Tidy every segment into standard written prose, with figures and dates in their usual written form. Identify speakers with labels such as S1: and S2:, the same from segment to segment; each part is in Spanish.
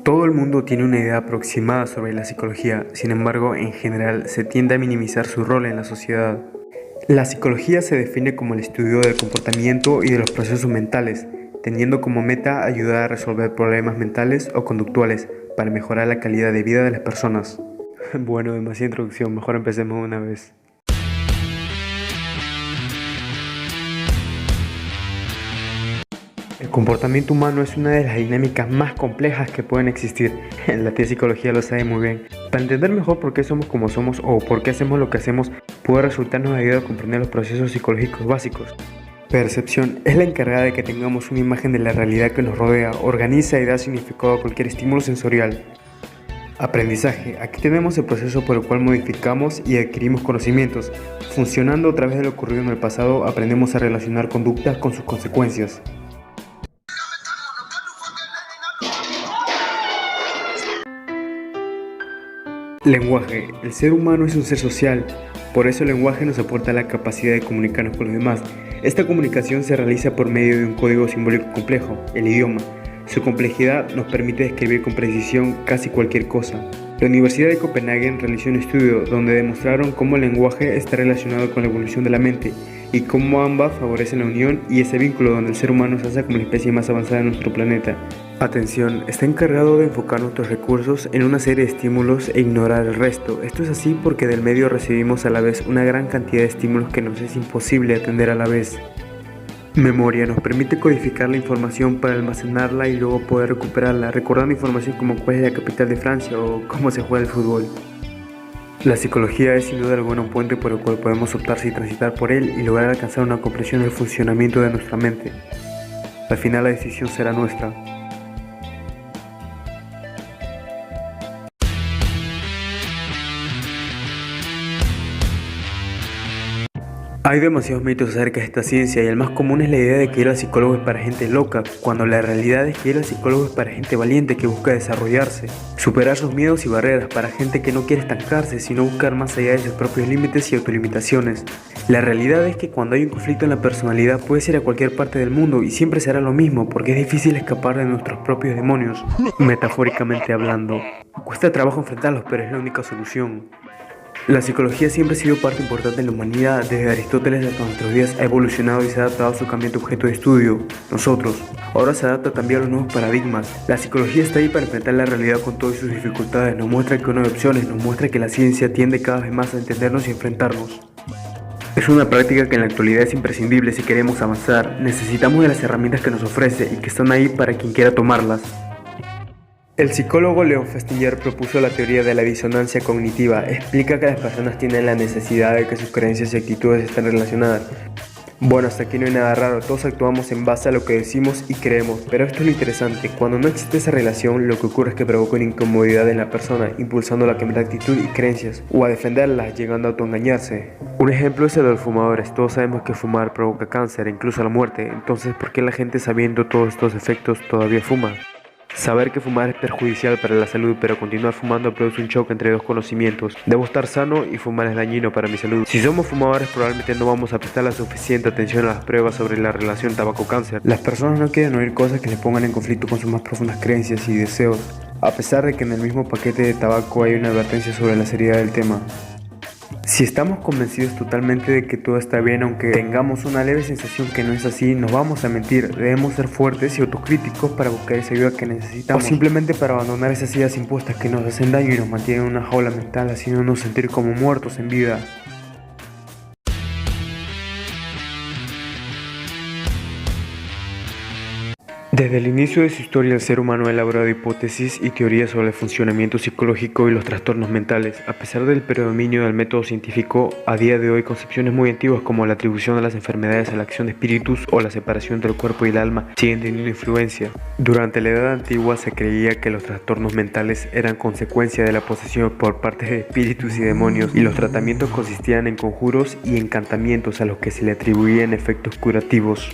S1: Todo el mundo tiene una idea aproximada sobre la psicología, sin embargo, en general se tiende a minimizar su rol en la sociedad. La psicología se define como el estudio del comportamiento y de los procesos mentales, teniendo como meta ayudar a resolver problemas mentales o conductuales para mejorar la calidad de vida de las personas. Bueno, demasiada introducción, mejor empecemos una vez. El comportamiento humano es una de las dinámicas más complejas que pueden existir. La tía psicología lo sabe muy bien. Para entender mejor por qué somos como somos o por qué hacemos lo que hacemos, puede resultarnos ayuda a comprender los procesos psicológicos básicos. Percepción es la encargada de que tengamos una imagen de la realidad que nos rodea, organiza y da significado a cualquier estímulo sensorial. Aprendizaje. Aquí tenemos el proceso por el cual modificamos y adquirimos conocimientos. Funcionando a través de lo ocurrido en el pasado, aprendemos a relacionar conductas con sus consecuencias. Lenguaje. El ser humano es un ser social, por eso el lenguaje nos aporta la capacidad de comunicarnos con los demás. Esta comunicación se realiza por medio de un código simbólico complejo, el idioma. Su complejidad nos permite describir con precisión casi cualquier cosa. La Universidad de Copenhague realizó un estudio donde demostraron cómo el lenguaje está relacionado con la evolución de la mente y cómo ambas favorecen la unión y ese vínculo donde el ser humano se hace como la especie más avanzada de nuestro planeta. Atención, está encargado de enfocar nuestros recursos en una serie de estímulos e ignorar el resto. Esto es así porque del medio recibimos a la vez una gran cantidad de estímulos que nos es imposible atender a la vez. Memoria nos permite codificar la información para almacenarla y luego poder recuperarla, recordando información como cuál es la capital de Francia o cómo se juega el fútbol. La psicología es sin duda alguna un puente por el cual podemos optar y transitar por él y lograr alcanzar una comprensión del funcionamiento de nuestra mente. Al final la decisión será nuestra. Hay demasiados mitos acerca de esta ciencia y el más común es la idea de que ir al psicólogo es para gente loca, cuando la realidad es que ir al psicólogo es para gente valiente que busca desarrollarse, superar sus miedos y barreras, para gente que no quiere estancarse, sino buscar más allá de sus propios límites y autolimitaciones. La realidad es que cuando hay un conflicto en la personalidad puedes ir a cualquier parte del mundo y siempre será lo mismo, porque es difícil escapar de nuestros propios demonios, metafóricamente hablando. Cuesta trabajo enfrentarlos, pero es la única solución. La psicología siempre ha sido parte importante de la humanidad. Desde Aristóteles hasta nuestros días ha evolucionado y se ha adaptado a su cambiante objeto de estudio, nosotros. Ahora se adapta también a los nuevos paradigmas. La psicología está ahí para enfrentar la realidad con todas sus dificultades. Nos muestra que no hay opciones, nos muestra que la ciencia tiende cada vez más a entendernos y enfrentarnos. Es una práctica que en la actualidad es imprescindible si queremos avanzar. Necesitamos de las herramientas que nos ofrece y que están ahí para quien quiera tomarlas. El psicólogo Leon Festinger propuso la teoría de la disonancia cognitiva. Explica que las personas tienen la necesidad de que sus creencias y actitudes estén relacionadas. Bueno, hasta aquí no hay nada raro, todos actuamos en base a lo que decimos y creemos, pero esto es lo interesante, cuando no existe esa relación, lo que ocurre es que provoca una incomodidad en la persona, impulsándola a cambiar de actitud y creencias, o a defenderlas, llegando a autoengañarse. Un ejemplo es el de los fumadores. Todos sabemos que fumar provoca cáncer, incluso la muerte, entonces ¿por qué la gente, sabiendo todos estos efectos, todavía fuma? Saber que fumar es perjudicial para la salud, pero continuar fumando produce un choque entre dos conocimientos. Debo estar sano y fumar es dañino para mi salud. Si somos fumadores, probablemente no vamos a prestar la suficiente atención a las pruebas sobre la relación tabaco-cáncer. Las personas no quieren oír cosas que les pongan en conflicto con sus más profundas creencias y deseos, a pesar de que en el mismo paquete de tabaco hay una advertencia sobre la seriedad del tema. Si estamos convencidos totalmente de que todo está bien, aunque tengamos una leve sensación que no es así, nos vamos a mentir. Debemos ser fuertes y autocríticos para buscar esa ayuda que necesitamos, o simplemente para abandonar esas ideas impuestas que nos hacen daño y nos mantienen en una jaula mental, haciéndonos sentir como muertos en vida. Desde el inicio de su historia, el ser humano ha elaborado hipótesis y teorías sobre el funcionamiento psicológico y los trastornos mentales. A pesar del predominio del método científico, a día de hoy concepciones muy antiguas como la atribución de las enfermedades a la acción de espíritus o la separación entre el cuerpo y el alma siguen teniendo influencia. Durante la Edad Antigua se creía que los trastornos mentales eran consecuencia de la posesión por parte de espíritus y demonios, y los tratamientos consistían en conjuros y encantamientos a los que se le atribuían efectos curativos.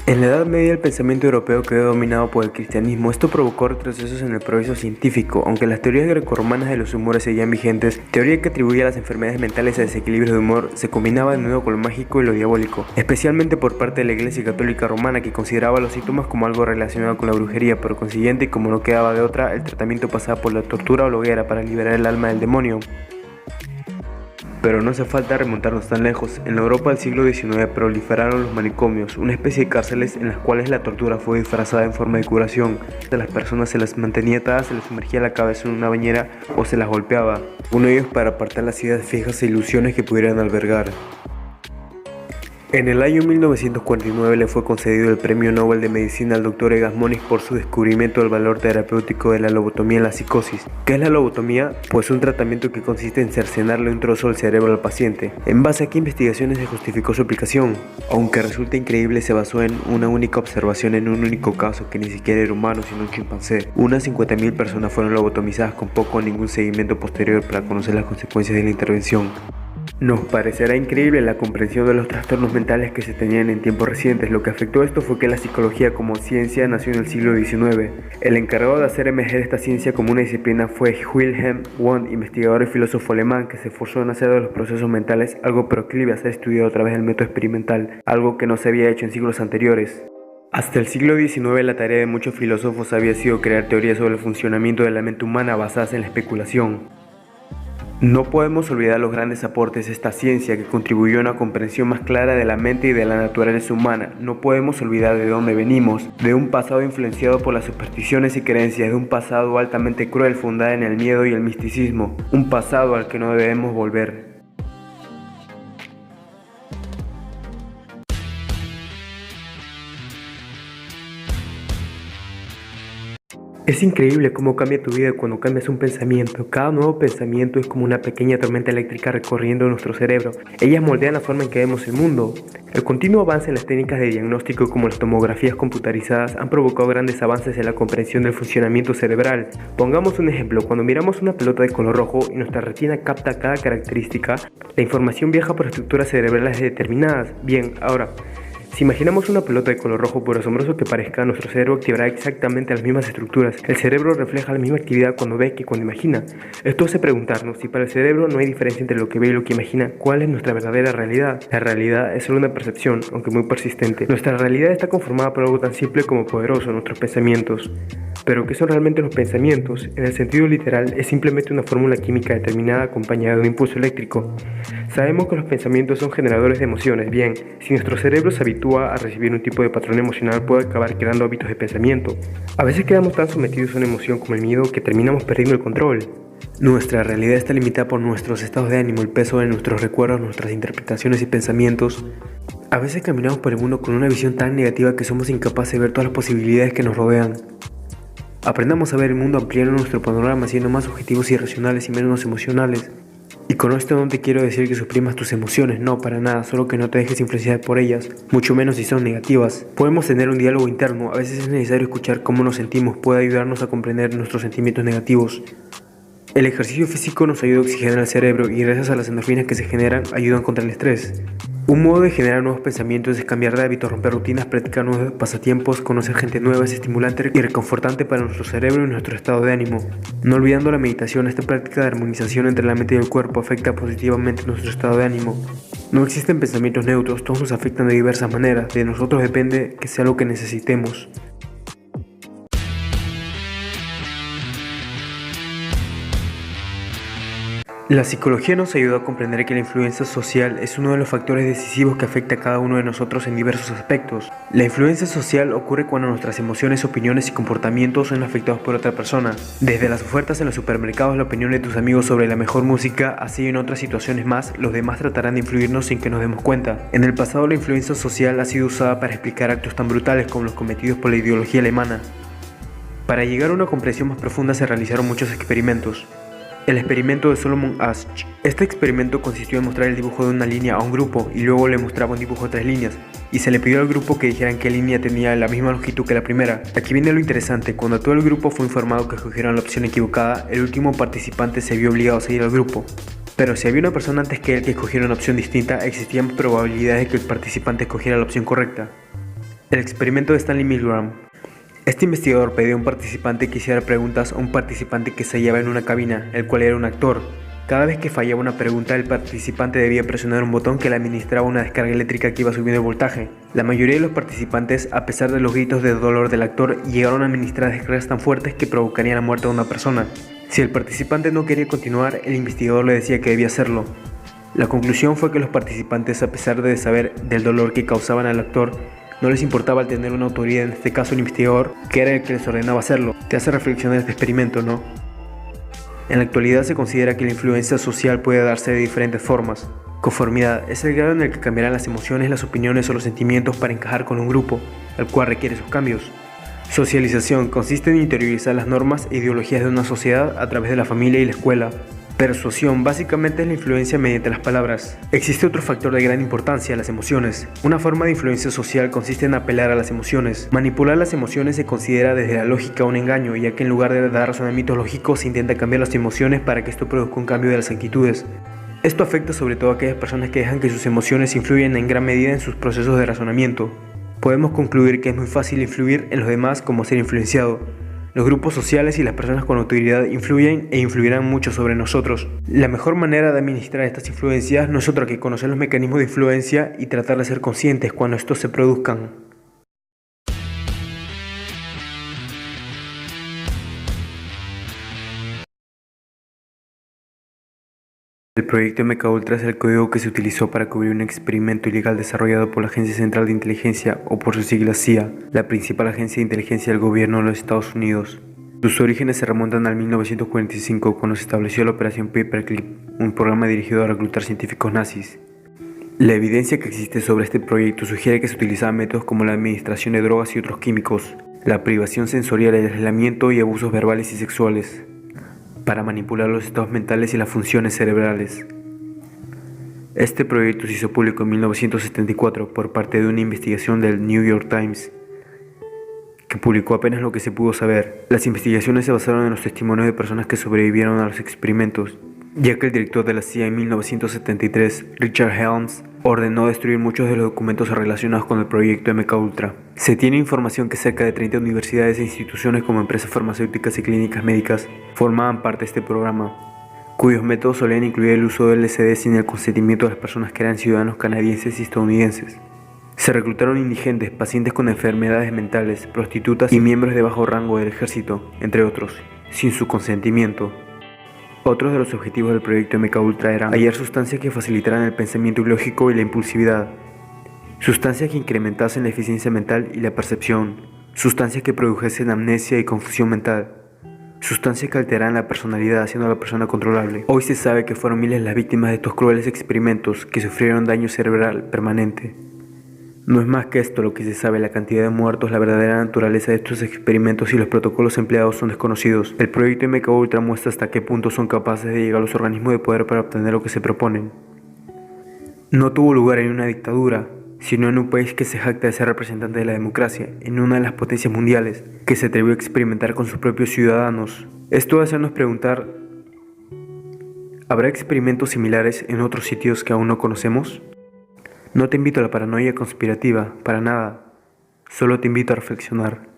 S1: En la Edad Media el pensamiento europeo quedó dominado por el cristianismo. Esto provocó retrocesos en el progreso científico, aunque las teorías grecorromanas de los humores seguían vigentes. Teoría que atribuía las enfermedades mentales a desequilibrios de humor se combinaba de nuevo con lo mágico y lo diabólico, especialmente por parte de la Iglesia Católica Romana, que consideraba los síntomas como algo relacionado con la brujería. Por consiguiente, y como no quedaba de otra, el tratamiento pasaba por la tortura o la hoguera para liberar el alma del demonio. Pero no hace falta remontarnos tan lejos. En la Europa del siglo XIX proliferaron los manicomios, una especie de cárceles en las cuales la tortura fue disfrazada en forma de curación. A las personas se las mantenía atadas, se les sumergía la cabeza en una bañera o se las golpeaba, uno de ellos para apartar las ideas fijas e ilusiones que pudieran albergar. En el año 1949 le fue concedido el Premio Nobel de Medicina al Dr. Egas Moniz por su descubrimiento del valor terapéutico de la lobotomía en la psicosis. ¿Qué es la lobotomía? Pues un tratamiento que consiste en cercenarle un trozo del cerebro al paciente. ¿En base a qué investigaciones se justificó su aplicación? Aunque resulta increíble, se basó en una única observación en un único caso que ni siquiera era humano sino un chimpancé. Unas 50.000 personas fueron lobotomizadas con poco o ningún seguimiento posterior para conocer las consecuencias de la intervención. Nos parecerá increíble la comprensión de los trastornos mentales que se tenían en tiempos recientes. Lo que afectó esto fue que la psicología como ciencia nació en el siglo XIX. El encargado de hacer emerger esta ciencia como una disciplina fue Wilhelm Wundt, investigador y filósofo alemán que se esforzó en hacer de los procesos mentales algo proclive a ser estudiado a través del método experimental, algo que no se había hecho en siglos anteriores. Hasta el siglo XIX la tarea de muchos filósofos había sido crear teorías sobre el funcionamiento de la mente humana basadas en la especulación. No podemos olvidar los grandes aportes de esta ciencia que contribuyó a una comprensión más clara de la mente y de la naturaleza humana. No podemos olvidar de dónde venimos, de un pasado influenciado por las supersticiones y creencias, de un pasado altamente cruel fundado en el miedo y el misticismo, un pasado al que no debemos volver. Es increíble cómo cambia tu vida cuando cambias un pensamiento. Cada nuevo pensamiento es como una pequeña tormenta eléctrica recorriendo nuestro cerebro. Ellas moldean la forma en que vemos el mundo. El continuo avance en las técnicas de diagnóstico como las tomografías computarizadas han provocado grandes avances en la comprensión del funcionamiento cerebral. Pongamos un ejemplo, cuando miramos una pelota de color rojo y nuestra retina capta cada característica, la información viaja por estructuras cerebrales determinadas. Bien, ahora, si imaginamos una pelota de color rojo, por asombroso que parezca, nuestro cerebro activará exactamente las mismas estructuras. El cerebro refleja la misma actividad cuando ve que cuando imagina. Esto hace preguntarnos si para el cerebro no hay diferencia entre lo que ve y lo que imagina, ¿cuál es nuestra verdadera realidad? La realidad es solo una percepción, aunque muy persistente. Nuestra realidad está conformada por algo tan simple como poderoso, nuestros pensamientos. Pero ¿qué son realmente los pensamientos? En el sentido literal, es simplemente una fórmula química determinada acompañada de un impulso eléctrico. Sabemos que los pensamientos son generadores de emociones. Bien, si nuestro cerebro se habitúa a recibir un tipo de patrón emocional, puede acabar creando hábitos de pensamiento. A veces quedamos tan sometidos a una emoción como el miedo que terminamos perdiendo el control. Nuestra realidad está limitada por nuestros estados de ánimo, el peso de nuestros recuerdos, nuestras interpretaciones y pensamientos. A veces caminamos por el mundo con una visión tan negativa que somos incapaces de ver todas las posibilidades que nos rodean. Aprendamos a ver el mundo ampliando nuestro panorama, siendo más objetivos y racionales y menos emocionales. Y con esto no te quiero decir que suprimas tus emociones, no, para nada, solo que no te dejes influenciar por ellas, mucho menos si son negativas. Podemos tener un diálogo interno, a veces es necesario escuchar cómo nos sentimos, puede ayudarnos a comprender nuestros sentimientos negativos. El ejercicio físico nos ayuda a oxigenar el cerebro y gracias a las endorfinas que se generan, ayudan contra el estrés. Un modo de generar nuevos pensamientos es cambiar de hábitos, romper rutinas, practicar nuevos pasatiempos, conocer gente nueva es estimulante y reconfortante para nuestro cerebro y nuestro estado de ánimo. No olvidando la meditación, esta práctica de armonización entre la mente y el cuerpo afecta positivamente nuestro estado de ánimo. No existen pensamientos neutros, todos nos afectan de diversas maneras, de nosotros depende que sea lo que necesitemos. La psicología nos ayuda a comprender que la influencia social es uno de los factores decisivos que afecta a cada uno de nosotros en diversos aspectos. La influencia social ocurre cuando nuestras emociones, opiniones y comportamientos son afectados por otra persona. Desde las ofertas en los supermercados, la opinión de tus amigos sobre la mejor música, así en otras situaciones más, los demás tratarán de influirnos sin que nos demos cuenta. En el pasado, la influencia social ha sido usada para explicar actos tan brutales como los cometidos por la ideología alemana. Para llegar a una comprensión más profunda se realizaron muchos experimentos. El experimento de Solomon Asch. Este experimento consistió en mostrar el dibujo de una línea a un grupo y luego le mostraba un dibujo de 3 líneas y se le pidió al grupo que dijeran qué línea tenía la misma longitud que la primera. Aquí viene lo interesante, cuando todo el grupo fue informado que escogieron la opción equivocada, el último participante se vio obligado a seguir al grupo. Pero si había una persona antes que él que escogiera una opción distinta, existían probabilidades de que el participante escogiera la opción correcta. El experimento de Stanley Milgram. Este investigador pidió a un participante que hiciera preguntas a un participante que se hallaba en una cabina, el cual era un actor. Cada vez que fallaba una pregunta, el participante debía presionar un botón que le administraba una descarga eléctrica que iba subiendo el voltaje. La mayoría de los participantes, a pesar de los gritos de dolor del actor, llegaron a administrar descargas tan fuertes que provocarían la muerte de una persona. Si el participante no quería continuar, el investigador le decía que debía hacerlo. La conclusión fue que los participantes, a pesar de saber del dolor que causaban al actor, no les importaba al tener una autoridad, en este caso el investigador, que era el que les ordenaba hacerlo. Te hace reflexionar este experimento, ¿no? En la actualidad se considera que la influencia social puede darse de diferentes formas. Conformidad es el grado en el que cambiarán las emociones, las opiniones o los sentimientos para encajar con un grupo, el cual requiere sus cambios. Socialización consiste en interiorizar las normas e ideologías de una sociedad a través de la familia y la escuela. Persuasión básicamente es la influencia mediante las palabras. Existe otro factor de gran importancia, las emociones. Una forma de influencia social consiste en apelar a las emociones. Manipular las emociones se considera desde la lógica un engaño, ya que en lugar de dar razonamientos lógicos se intenta cambiar las emociones para que esto produzca un cambio de las actitudes. Esto afecta sobre todo a aquellas personas que dejan que sus emociones influyan en gran medida en sus procesos de razonamiento. Podemos concluir que es muy fácil influir en los demás como ser influenciado. Los grupos sociales y las personas con autoridad influyen e influirán mucho sobre nosotros. La mejor manera de administrar estas influencias no es otra que conocer los mecanismos de influencia y tratar de ser conscientes cuando estos se produzcan. El proyecto MKUltra es el código que se utilizó para cubrir un experimento ilegal desarrollado por la Agencia Central de Inteligencia, o por sus siglas CIA, la principal agencia de inteligencia del gobierno de los Estados Unidos. Sus orígenes se remontan al 1945, cuando se estableció la Operación Paperclip, un programa dirigido a reclutar científicos nazis. La evidencia que existe sobre este proyecto sugiere que se utilizaban métodos como la administración de drogas y otros químicos, la privación sensorial, el aislamiento y abusos verbales y sexuales, para manipular los estados mentales y las funciones cerebrales. Este proyecto se hizo público en 1974 por parte de una investigación del New York Times, que publicó apenas lo que se pudo saber. Las investigaciones se basaron en los testimonios de personas que sobrevivieron a los experimentos, ya que el director de la CIA en 1973, Richard Helms, ordenó destruir muchos de los documentos relacionados con el proyecto MKUltra. Se tiene información que cerca de 30 universidades e instituciones como empresas farmacéuticas y clínicas médicas formaban parte de este programa, cuyos métodos solían incluir el uso del LSD sin el consentimiento de las personas que eran ciudadanos canadienses y estadounidenses. Se reclutaron indigentes, pacientes con enfermedades mentales, prostitutas y miembros de bajo rango del ejército, entre otros, sin su consentimiento. Otros de los objetivos del proyecto MKUltra eran hallar sustancias que facilitaran el pensamiento ilógico y la impulsividad, sustancias que incrementasen la eficiencia mental y la percepción, sustancias que produjesen amnesia y confusión mental, sustancias que alteraran la personalidad haciendo a la persona controlable. Hoy se sabe que fueron miles las víctimas de estos crueles experimentos que sufrieron daño cerebral permanente. No es más que esto lo que se sabe: la cantidad de muertos, la verdadera naturaleza de estos experimentos y los protocolos empleados son desconocidos. El proyecto MKUltra muestra hasta qué punto son capaces de llegar los organismos de poder para obtener lo que se proponen. No tuvo lugar en una dictadura, sino en un país que se jacta de ser representante de la democracia, en una de las potencias mundiales, que se atrevió a experimentar con sus propios ciudadanos. Esto hace hacernos preguntar: ¿habrá experimentos similares en otros sitios que aún no conocemos? No te invito a la paranoia conspirativa, para nada. Solo te invito a reflexionar.